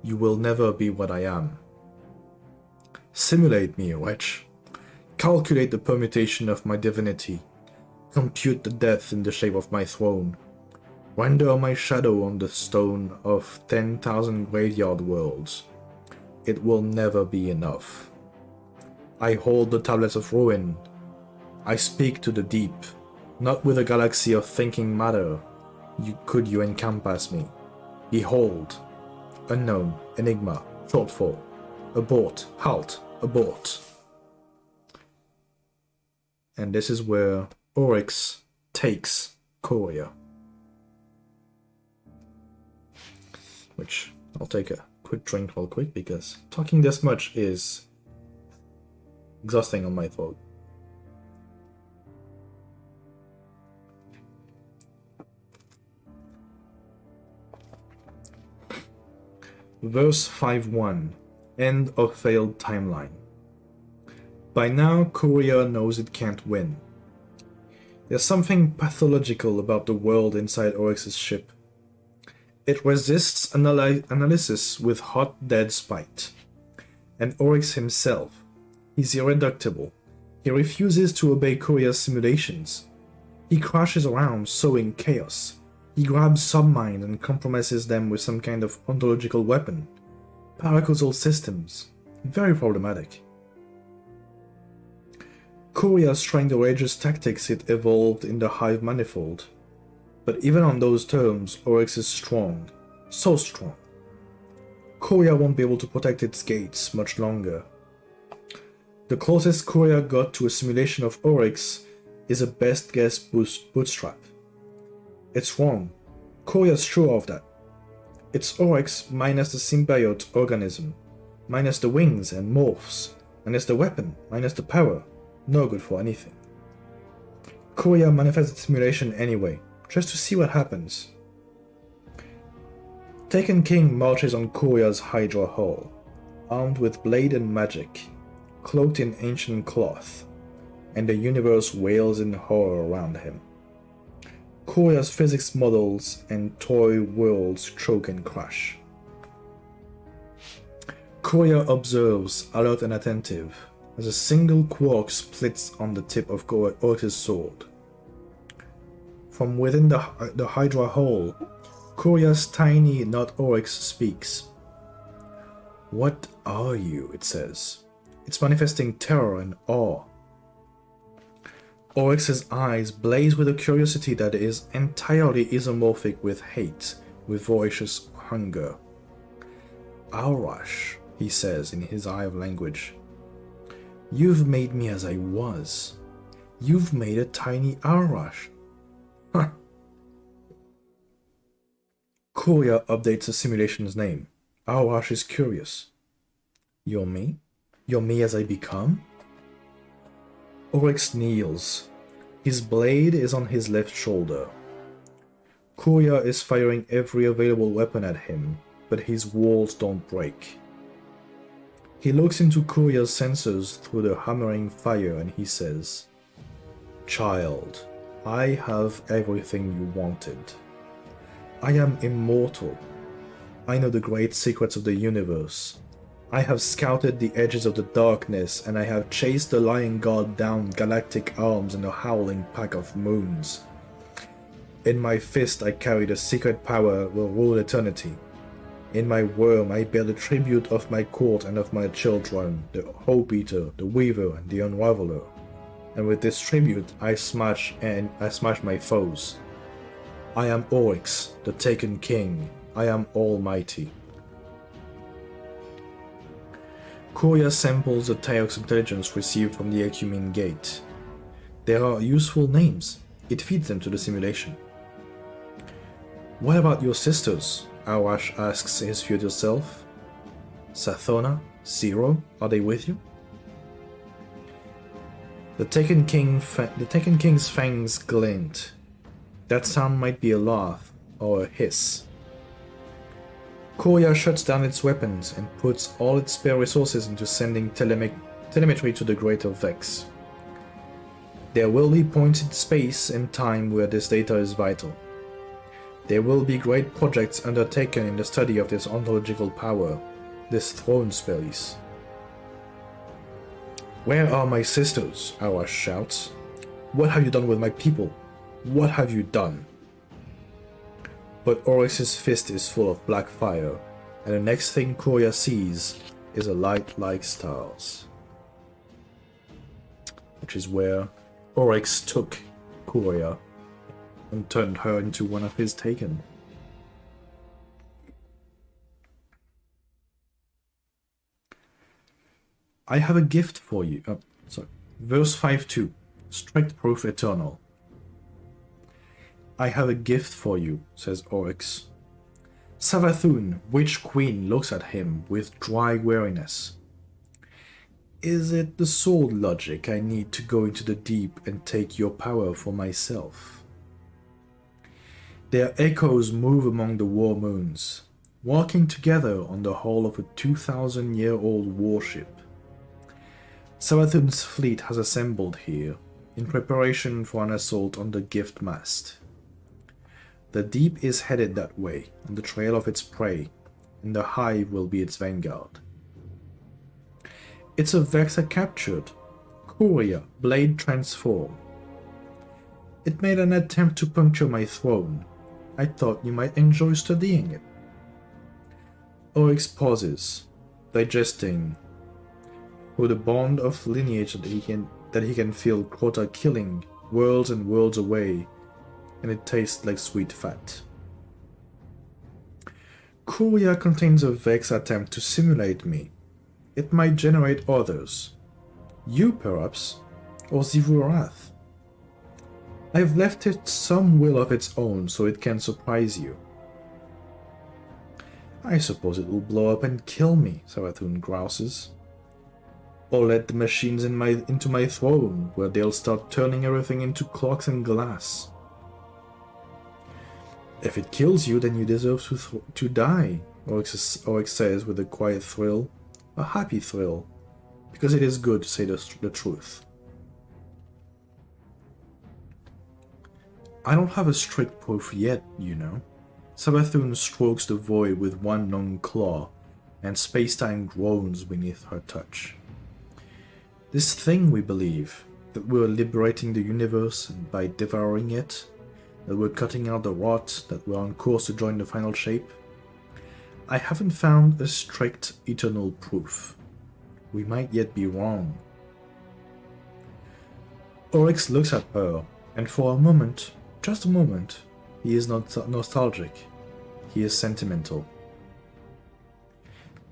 You will never be what I am. Simulate me, wretch. Calculate the permutation of my divinity. Compute the death in the shape of my throne. Render my shadow on the stone of 10,000 graveyard worlds. It will never be enough. I hold the tablets of ruin. I speak to the deep. Not with a galaxy of thinking matter could you encompass me. Behold. Unknown, enigma, shortfall. Abort, halt, abort. And this is where Oryx takes Coria. Which, I'll take a quick drink real quick because talking this much is exhausting on my throat. Verse 5.1. End of failed timeline. By now, Coria knows it can't win. There's something pathological about the world inside Oryx's ship. It resists analysis with hot, dead spite. And Oryx himself, he's irreducible. He refuses to obey Coria's simulations. He crashes around, sowing chaos. He grabs subminds and compromises them with some kind of ontological weapon. Paracausal systems. Very problematic. Coria's trying the outrageous tactics it evolved in the Hive Manifold. But even on those terms, Oryx is strong. So strong. Coria won't be able to protect its gates much longer. The closest Coria got to a simulation of Oryx is a best guess bootstrap. It's wrong. Coria's sure of that. It's Oryx minus the symbiote organism, minus the wings and morphs, minus the weapon, minus the power. No good for anything. Coria manifests the simulation anyway, just to see what happens. Taken King marches on Coria's Hydra hull, armed with blade and magic, cloaked in ancient cloth, and the universe wails in horror around him. Coria's physics models and toy worlds choke and crash. Coria observes, alert and attentive, as a single quark splits on the tip of Oryx's sword. From within the Hydra hull, Coria's tiny, not Oryx, speaks. What are you? It says. It's manifesting terror and awe. Oryx's eyes blaze with a curiosity that is entirely isomorphic with hate, with voracious hunger. Aurash, he says in his eye of language. You've made me as I was. You've made a tiny Aurash. Huh. Coria updates the simulation's name. Aurash is curious. You're me? You're me as I become? Oryx kneels. His blade is on his left shoulder. Coria is firing every available weapon at him, but his walls don't break. He looks into Coria's sensors through the hammering fire and he says, Child, I have everything you wanted. I am immortal. I know the great secrets of the universe. I have scouted the edges of the darkness, and I have chased the lion god down galactic arms and a howling pack of moons. In my fist I carry the secret power will rule eternity. In my worm I bear the tribute of my court and of my children, the Hope Eater, the Weaver, and the Unraveler. And with this tribute I smash my foes. I am Oryx, the Taken King. I am almighty. Coria samples the Tyox intelligence received from the Ecumene Gate. There are useful names. It feeds them to the simulation. What about your sisters? Aurash asks his future self. Sathona, Zero, are they with you? The Taken King's fangs glint. That sound might be a laugh or a hiss. Coria shuts down its weapons and puts all its spare resources into sending telemetry to the Greater Vex. There will be points in space and time where this data is vital. There will be great projects undertaken in the study of this ontological power, this throne space. Where are my sisters? Arash shouts. What have you done with my people? What have you done? But Oryx's fist is full of black fire, and the next thing Kuria sees is a light like stars. Which is where Oryx took Kuria and turned her into one of his taken. I have a gift for you. Verse 5-2. Strict proof eternal. I have a gift for you, says Oryx. Savathun, Witch Queen, looks at him with dry weariness. Is it the sword logic I need to go into the deep and take your power for myself? Their echoes move among the war moons, walking together on the hull of a 2,000-year-old warship. Savathun's fleet has assembled here, in preparation for an assault on the Gift Mast. The deep is headed that way, on the trail of its prey, and the hive will be its vanguard. It's a Vexa captured. Kuria, blade transform. It made an attempt to puncture my throne. I thought you might enjoy studying it. Oryx pauses, digesting with a bond of lineage that he can feel Crota killing worlds and worlds away, and it tastes like sweet fat. Kuria contains a Vex attempt to simulate me. It might generate others. You, perhaps, or Zivurath. I've left it some will of its own so it can surprise you. I suppose it will blow up and kill me, Savathun grouses. Or let the machines into my throne, where they'll start turning everything into clocks and glass. If it kills you, then you deserve to die, Oryx says with a quiet thrill, a happy thrill, because it is good to say the truth. I don't have a strict proof yet, you know. Savathun strokes the void with one long claw, and space-time groans beneath her touch. This thing we believe, that we're liberating the universe by devouring it, that we're cutting out the rot, that we're on course to join the final shape, I haven't found a strict eternal proof. We might yet be wrong. Oryx looks at her, and for a moment, just a moment, he is not nostalgic. He is sentimental.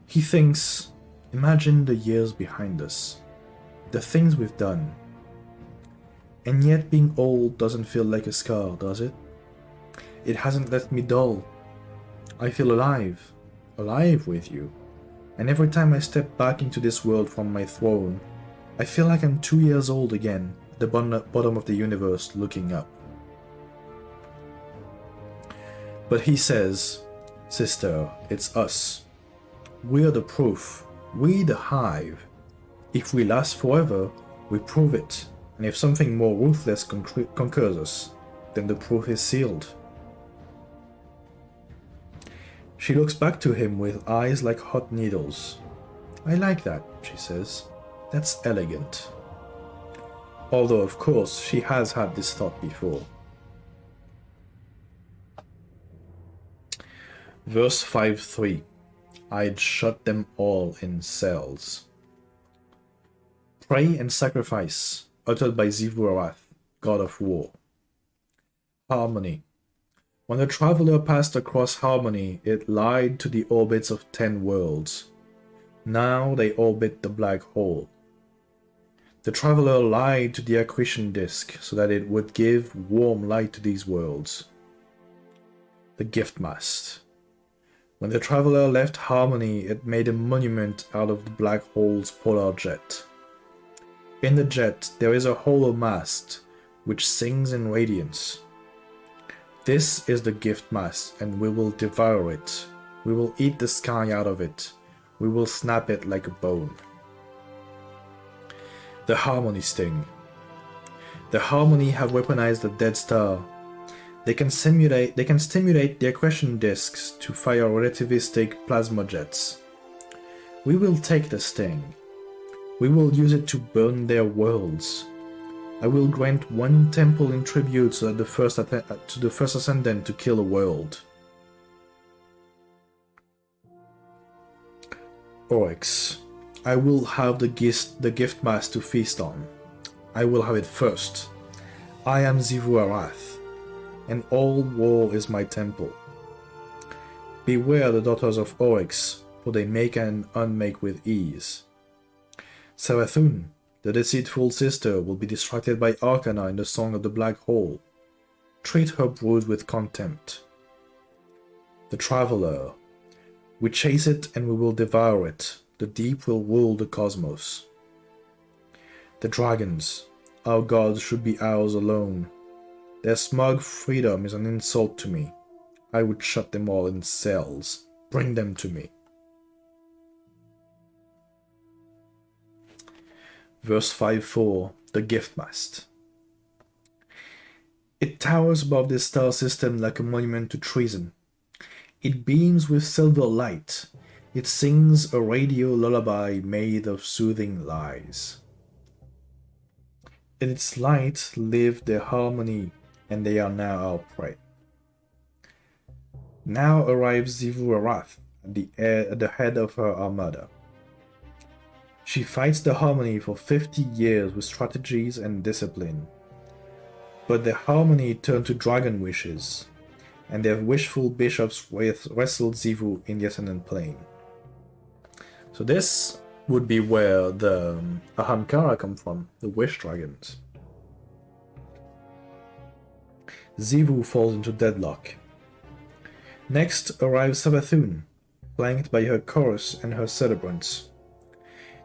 He thinks, imagine the years behind us. The things we've done. And yet being old doesn't feel like a scar, does it? It hasn't left me dull. I feel alive. Alive with you. And every time I step back into this world from my throne, I feel like I'm 2 years old again, at the bottom of the universe looking up. But he says, Sister, it's us. We're the proof. We the hive. If we last forever, we prove it, and if something more ruthless conquers us, then the proof is sealed. She looks back to him with eyes like hot needles. I like that, she says. That's elegant. Although, of course, she has had this thought before. Verse 5-3. I'd shut them all in cells. Pray and sacrifice, uttered by Zivurath, god of war. Harmony. When the traveler passed across Harmony, it lied to the orbits of 10 worlds. Now they orbit the black hole. The traveler lied to the accretion disk so that it would give warm light to these worlds. The gift mast. When the traveler left Harmony, it made a monument out of the black hole's polar jet. In the jet, there is a hollow mast, which sings in radiance. This is the gift mast, and we will devour it. We will eat the sky out of it. We will snap it like a bone. The Harmony sting. The Harmony have weaponized the Dead Star. They can stimulate the accretion disks to fire relativistic plasma jets. We will take the sting. We will use it to burn their worlds. I will grant one temple in tribute to the first ascendant to kill a world. Oryx, I will have the gift mass to feast on. I will have it first. I am Xivu Arath, and all war is my temple. Beware the daughters of Oryx, for they make and unmake with ease. Savathun, the deceitful sister, will be distracted by Arcana in the Song of the Black Hole. Treat her brood with contempt. The Traveler, we chase it and we will devour it. The deep will rule the cosmos. The dragons, our gods should be ours alone. Their smug freedom is an insult to me. I would shut them all in cells. Bring them to me. Verse 5-4, the Gift Mast. It towers above the star system like a monument to treason. It beams with silver light. It sings a radio lullaby made of soothing lies. In its light lived their harmony, and they are now our prey. Now arrives Xivu Arath at the head of her armada. She fights the Harmony for 50 years with strategies and discipline. But the Harmony turned to dragon wishes, and their wishful bishops wrestled Xivu in the Ascendant Plane. So this would be where the Ahamkara come from, the wish dragons. Xivu falls into deadlock. Next arrives Savathun, flanked by her chorus and her celebrants.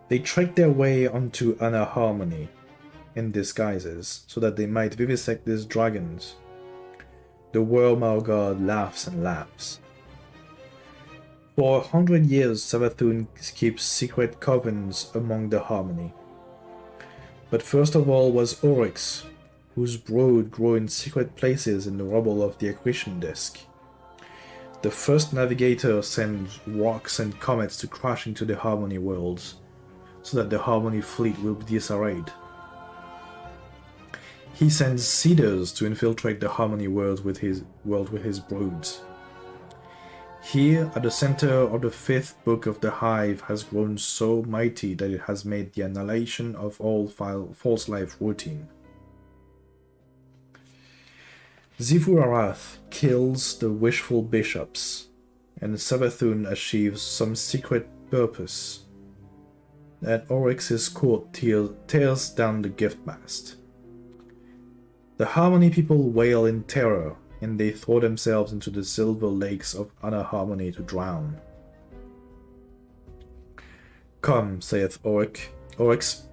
They trek their way onto Anna Harmony in disguises, so that they might vivisect these dragons. The Worm God laughs and laughs. For 100 years Savathun keeps secret covens among the Harmony. But first of all was Oryx, whose brood grew in secret places in the rubble of the accretion disk. The first navigator sends rocks and comets to crash into the Harmony worlds, so that the Harmony fleet will be disarrayed. He sends Cedars to infiltrate the Harmony world with his broods. Here, at the center of the 5th book of the Hive has grown so mighty that it has made the annihilation of all false life routine. Xivu Arath kills the wishful bishops, and Savathun achieves some secret purpose. At Oryx's court tears down the gift mast. The Harmony people wail in terror, and they throw themselves into the silver lakes of Anna Harmony to drown. Come, saith Oryx,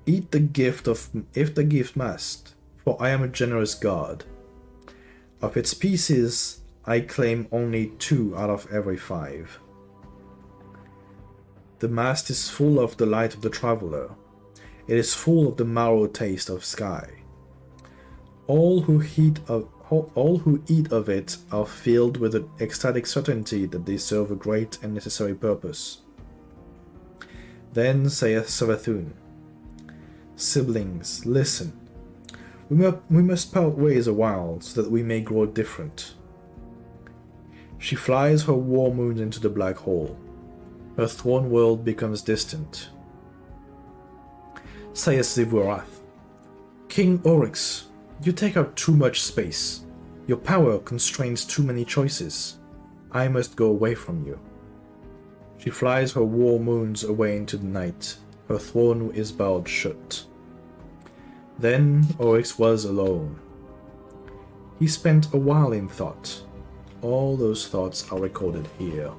eat the gift mast, for I am a generous god. Of its pieces, I claim only 2 out of every 5. The mast is full of the light of the traveler. It is full of the marrow taste of sky. All who eat of it are filled with the ecstatic certainty that they serve a great and necessary purpose. Then saith Savathun, Siblings, listen. We must part ways a while, so that we may grow different. She flies her war moons into the black hole. Her throne world becomes distant. Saith Xivu Arath, King Oryx, you take up too much space. Your power constrains too many choices. I must go away from you. She flies her war moons away into the night. Her throne is barred shut. Then Oryx was alone. He spent a while in thought. All those thoughts are recorded here.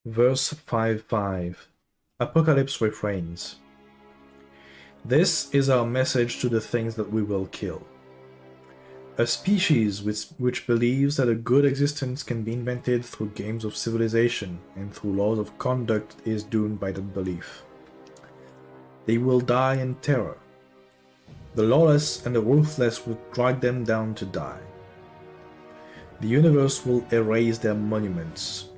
Verse 5:5. Apocalypse refrains. This is our message to the things that we will kill. A species which believes that a good existence can be invented through games of civilization and through laws of conduct is doomed by that belief. They will die in terror. The lawless and the ruthless will drag them down to die. The universe will erase their monuments.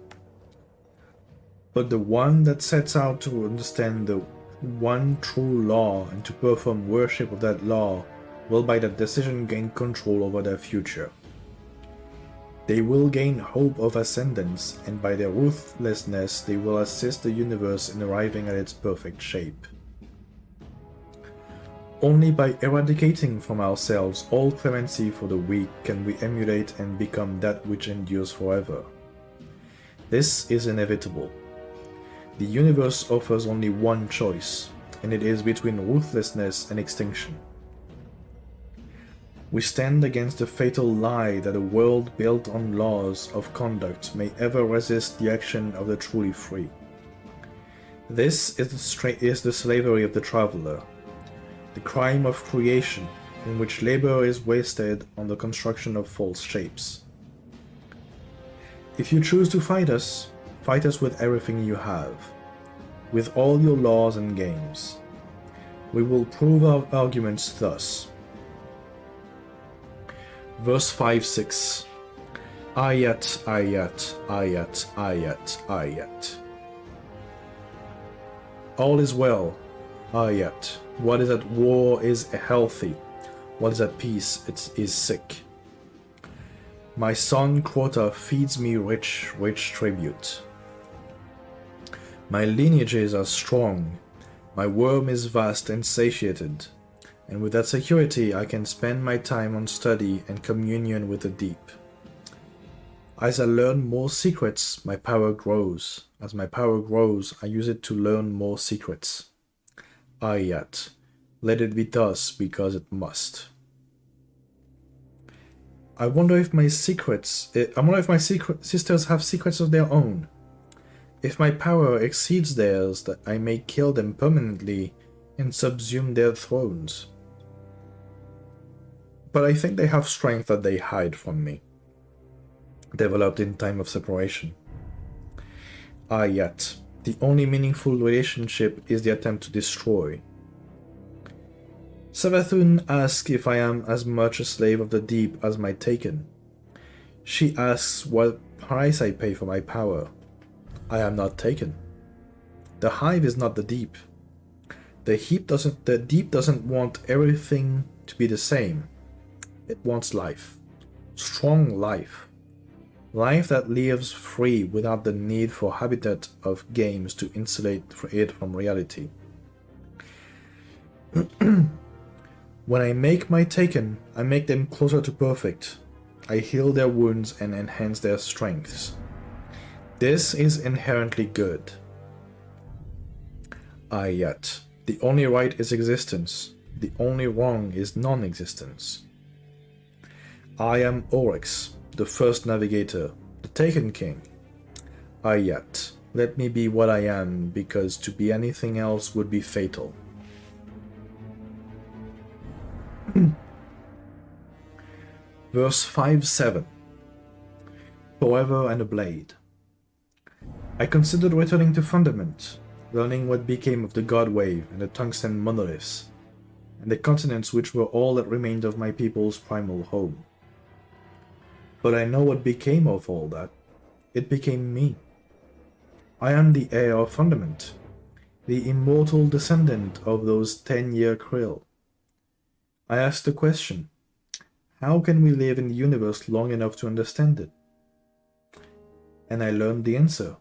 But the one that sets out to understand the one true law and to perform worship of that law will by that decision gain control over their future. They will gain hope of ascendance, and by their ruthlessness they will assist the universe in arriving at its perfect shape. Only by eradicating from ourselves all clemency for the weak can we emulate and become that which endures forever. This is inevitable. The universe offers only one choice, and it is between ruthlessness and extinction. We stand against the fatal lie that a world built on laws of conduct may ever resist the action of the truly free. This is the slavery of the traveler, the crime of creation, in which labor is wasted on the construction of false shapes. If you choose to fight us with everything you have, with all your laws and games. We will prove our arguments thus. Verse 5-6. Ayat, ayat, ayat, ayat, ayat. All is well. Ayat. What is at war is healthy. What is at peace is sick. My son Quota feeds me rich tribute. My lineages are strong. My worm is vast and satiated. And with that security I can spend my time on study and communion with the deep. As I learn more secrets, my power grows. As my power grows, I use it to learn more secrets. Ayat. Let it be thus because it must. I wonder if my sisters have secrets of their own. If my power exceeds theirs, that I may kill them permanently and subsume their thrones. But I think they have strength that they hide from me, developed in time of separation. Yet, the only meaningful relationship is the attempt to destroy. Savathun asks if I am as much a slave of the deep as my taken. She asks what price I pay for my power. I am not taken. The hive is not the deep. The deep doesn't want everything to be the same. It wants life. Strong life. Life that lives free without the need for habitat of games to insulate it from reality. When I make my taken, I make them closer to perfect. I heal their wounds and enhance their strengths. This is inherently good. Yet, the only right is existence. The only wrong is non-existence. I am Oryx, the first navigator, the Taken King. Yet, let me be what I am, because to be anything else would be fatal. Verse 5-7. Forever and a blade. I considered returning to Fundament, learning what became of the God Wave and the Tungsten Monoliths, and the continents which were all that remained of my people's primal home. But I know what became of all that. It became me. I am the heir of Fundament, the immortal descendant of those 10-year krill. I asked the question, how can we live in the universe long enough to understand it? And I learned the answer,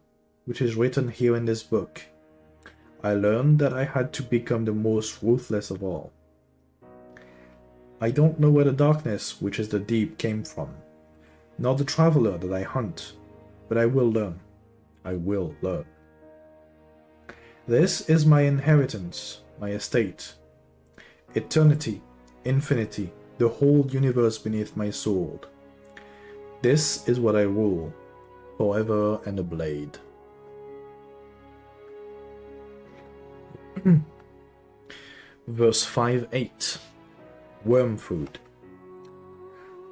which is written here in this book. I learned that I had to become the most ruthless of all. I don't know where the darkness, which is the deep, came from, nor the traveler that I hunt, but I will learn. I will learn. This is my inheritance, my estate. Eternity, infinity, the whole universe beneath my sword. This is what I rule, forever and a blade. Verse 5-8. Worm food.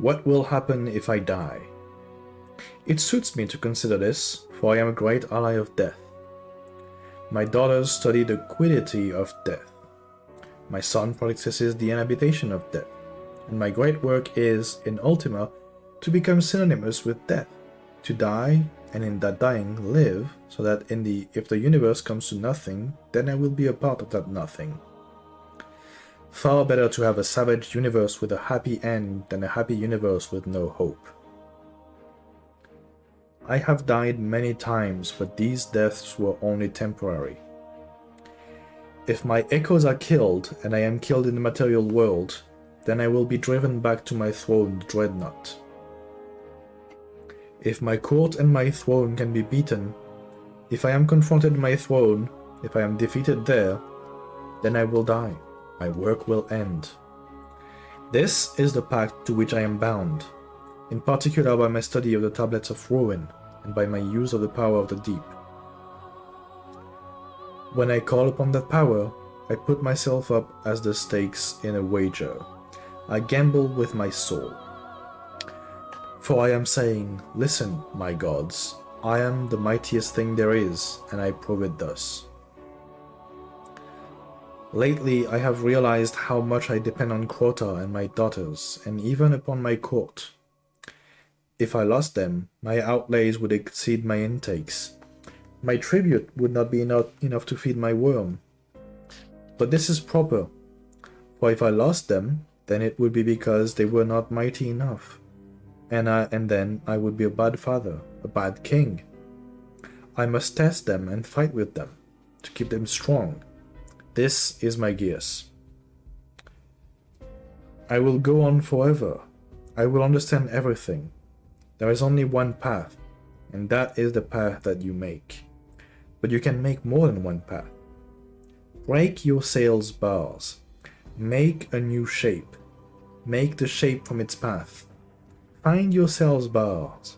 What will happen if I die? It suits me to consider this, for I am a great ally of death. My daughters study the quiddity of death. My son practices the inhabitation of death. And my great work is, in Ultima, to become synonymous with death, to die, and in that dying, live, so that if the universe comes to nothing, then I will be a part of that nothing. Far better to have a savage universe with a happy end than a happy universe with no hope. I have died many times, but these deaths were only temporary. If my echoes are killed, and I am killed in the material world, then I will be driven back to my throne, the Dreadnought. If my court and my throne can be beaten, if I am confronted in my throne, if I am defeated there, then I will die. My work will end. This is the pact to which I am bound, in particular by my study of the Tablets of Ruin, and by my use of the power of the deep. When I call upon that power, I put myself up as the stakes in a wager. I gamble with my soul. For I am saying, listen, my gods, I am the mightiest thing there is, and I prove it thus. Lately I have realized how much I depend on Crota and my daughters, and even upon my court. If I lost them, my outlays would exceed my intakes. My tribute would not be enough to feed my worm. But this is proper, for if I lost them, then it would be because they were not mighty enough. And then I would be a bad father, a bad king. I must test them and fight with them, to keep them strong. This is my gears. I will go on forever. I will understand everything. There is only one path, and that is the path that you make. But you can make more than one path. Break your sail's bars. Make a new shape. Make the shape from its path. Find your sail's bars.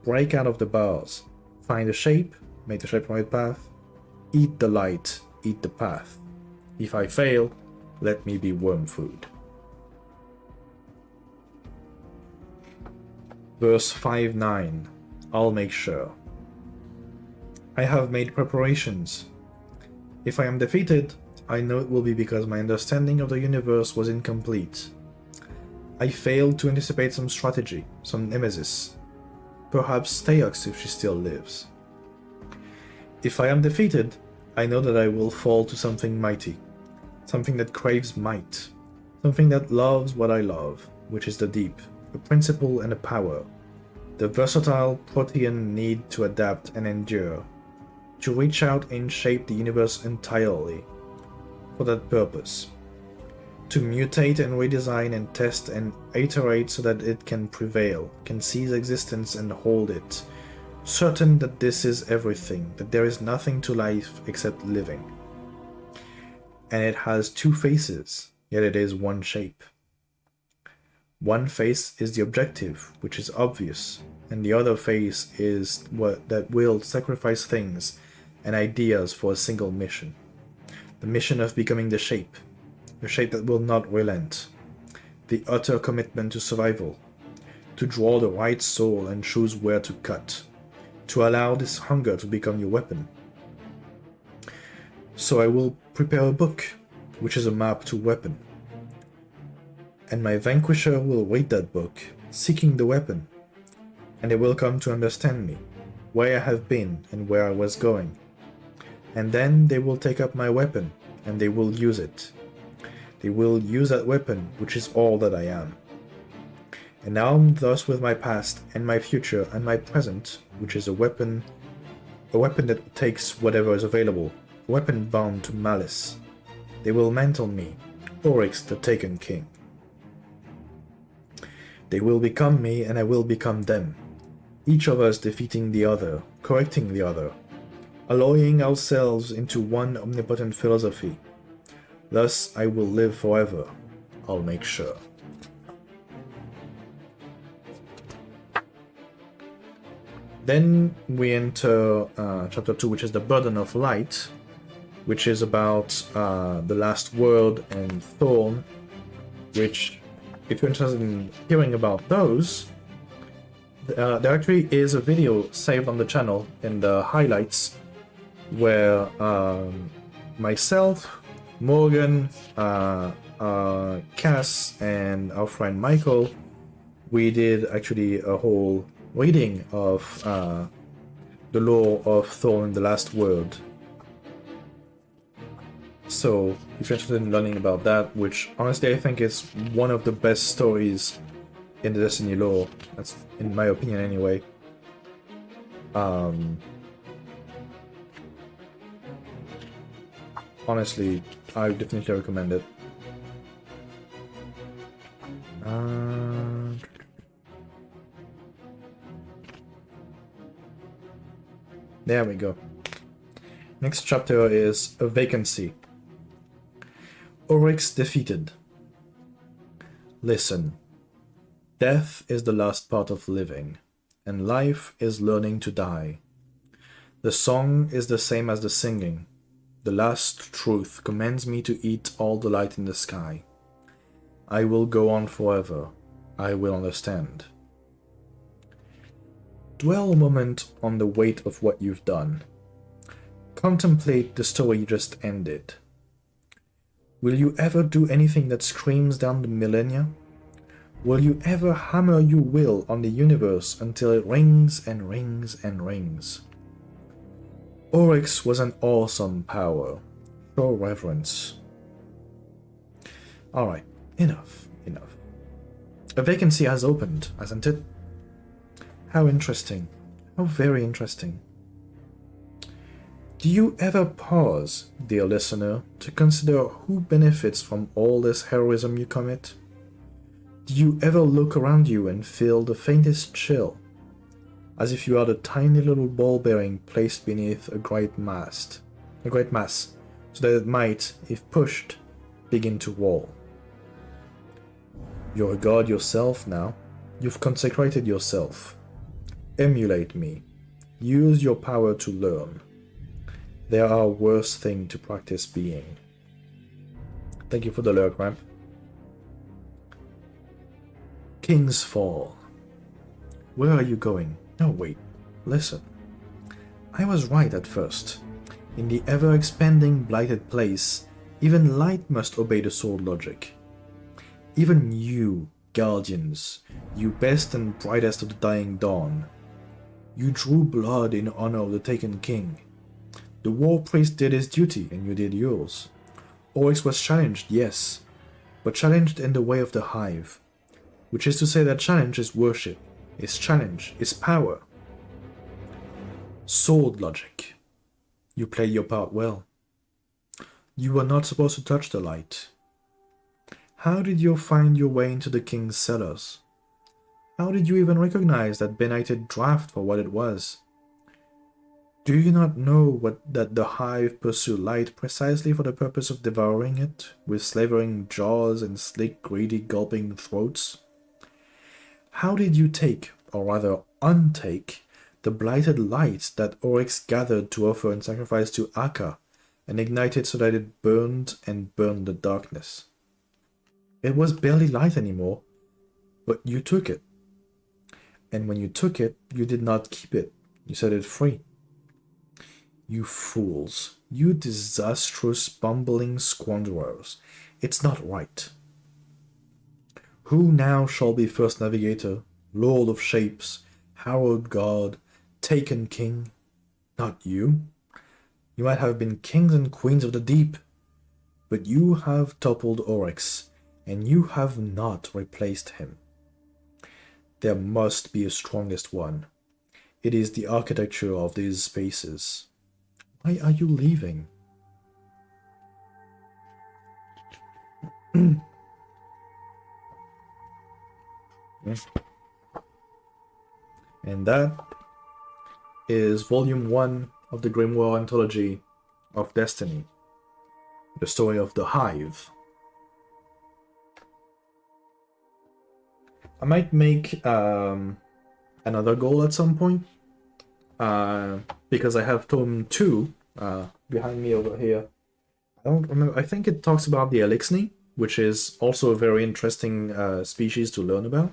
Break out of the bars. Find a shape. Make the shape from its path. Eat the light. Eat the path. If I fail, let me be worm food. Verse 5-9. I'll make sure. I have made preparations. If I am defeated, I know it will be because my understanding of the universe was incomplete. I failed to anticipate some strategy, some nemesis. Perhaps Theox if she still lives. If I am defeated, I know that I will fall to something mighty, something that craves might, something that loves what I love, which is the deep, a principle and a power, the versatile protean need to adapt and endure, to reach out and shape the universe entirely, for that purpose, to mutate and redesign and test and iterate so that it can prevail, can seize existence and hold it, certain that this is everything, that there is nothing to life except living. And it has two faces, yet it is one shape. One face is the objective, which is obvious, and the other face is that will sacrifice things and ideas for a single mission. The mission of becoming the shape that will not relent, the utter commitment to survival, to draw the right soul and choose where to cut, to allow this hunger to become your weapon. So I will prepare a book, which is a map to weapon. And my vanquisher will read that book, seeking the weapon, and they will come to understand me, where I have been and where I was going. And then they will take up my weapon, and they will use it. They will use that weapon, which is all that I am. And now I'm thus with my past, and my future, and my present, which is a weapon that takes whatever is available, a weapon bound to malice. They will mantle me, Oryx the Taken King. They will become me, and I will become them, each of us defeating the other, correcting the other, alloying ourselves into one omnipotent philosophy. Thus I will live forever, I'll make sure. Then we enter chapter 2, which is the Burden of Light, which is about the last word and thorn, which if you're interested in hearing about those, there actually is a video saved on the channel in the highlights where myself, Morgan, Cass, and our friend Michael, we did actually a whole reading of the lore of Thor and the Last Word. So, if you're interested in learning about that, which honestly I think is one of the best stories in the Destiny lore, that's in my opinion anyway. Honestly, I definitely recommend it. There we go. Next chapter is a vacancy. Oryx defeated. Listen. Death is the last part of living, and life is learning to die. The song is the same as the singing. The last truth commands me to eat all the light in the sky. I will go on forever. I will understand. Dwell a moment on the weight of what you've done. Contemplate the story you just ended. Will you ever do anything that screams down the millennia? Will you ever hammer your will on the universe until it rings and rings and rings? Oryx was an awesome power. Show reverence. Alright, enough. A vacancy has opened, hasn't it? How interesting. How very interesting. Do you ever pause, dear listener, to consider who benefits from all this heroism you commit? Do you ever look around you and feel the faintest chill, as if you are the tiny little ball bearing placed beneath a great mass, so that it might, if pushed, begin to roll? You're a god yourself now. You've consecrated yourself. Emulate me. Use your power to learn. There are worse things to practice being. Thank you for the lurk, ramp. King's Fall. Where are you going? No, wait. Listen. I was right at first. In the ever-expanding blighted place, even light must obey the sword logic. Even you, guardians, you best and brightest of the dying dawn. You drew blood in honor of the taken king. The war priest did his duty, and you did yours. Oryx was challenged, yes, but challenged in the way of the hive, which is to say that challenge is worship, is challenge, is power. Sword logic. You played your part well. You were not supposed to touch the light. How did you find your way into the king's cellars? How did you even recognize that benighted draft for what it was? Do you not know that the hive pursue light precisely for the purpose of devouring it, with slavering jaws and slick, greedy, gulping throats? How did you take, or rather untake, the blighted light that Oryx gathered to offer in sacrifice to Akka, and ignite it so that it burned and burned the darkness? It was barely light anymore, but you took it. And when you took it, you did not keep it. You set it free. You fools. You disastrous, bumbling squanderers. It's not right. Who now shall be first navigator, lord of shapes, hallowed god, taken king? Not you. You might have been kings and queens of the deep, but you have toppled Oryx, and you have not replaced him. There must be a strongest one. It is the architecture of these spaces. Why are you leaving? And that is Volume 1 of the Grimoire Anthology of Destiny. The story of the Hive. I might make another goal at some point, because I have Tome 2 behind me over here. I don't remember. I think it talks about the Elixni, which is also a very interesting species to learn about.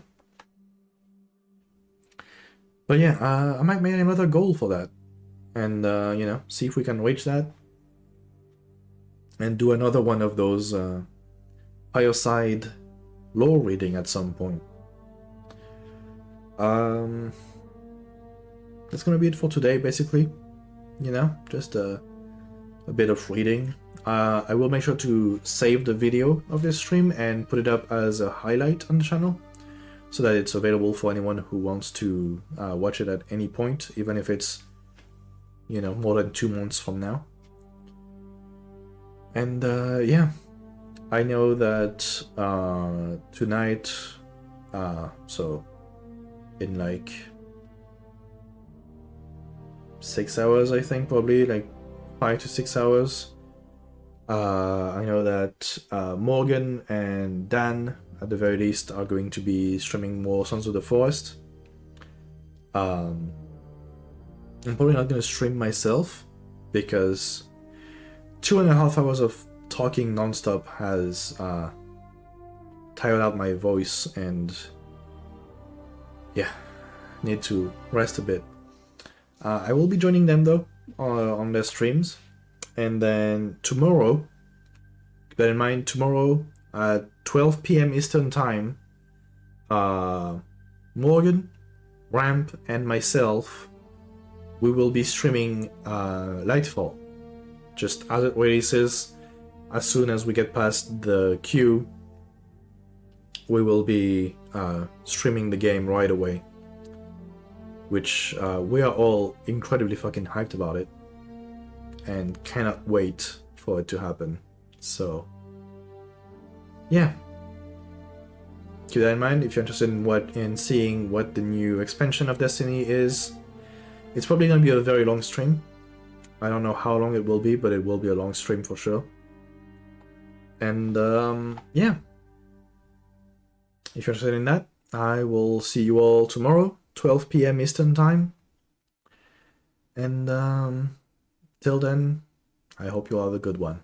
But yeah, I might make another goal for that, and you know, see if we can reach that, and do another one of those fireside lore reading at some point. That's gonna be it for today, basically. You know, just a bit of reading. I will make sure to save the video of this stream and put it up as a highlight on the channel, so that it's available for anyone who wants to watch it at any point, even if it's, you know, more than 2 months from now. And yeah, I know that tonight, so in like 6 hours, I think, probably like 5 to 6 hours, I know that Morgan and Dan, at the very least, are going to be streaming more Sons of the Forest. I'm probably not going to stream myself, because 2.5 hours of talking nonstop has tired out my voice, and yeah, need to rest a bit. I will be joining them though on their streams, and then tomorrow, bear in mind, tomorrow at 12 p.m. Eastern Time, Morgan, Ramp, and myself, we will be streaming Lightfall. Just as it releases, as soon as we get past the queue, we will be streaming the game right away. Which we are all incredibly fucking hyped about it, and cannot wait for it to happen. So yeah, keep that in mind if you're interested in seeing what the new expansion of Destiny is. It's probably going to be a very long stream. I don't know how long it will be, but it will be a long stream for sure. And yeah, if you're interested in that, I will see you all tomorrow, 12 p.m. Eastern Time. And till then, I hope you all have a good one.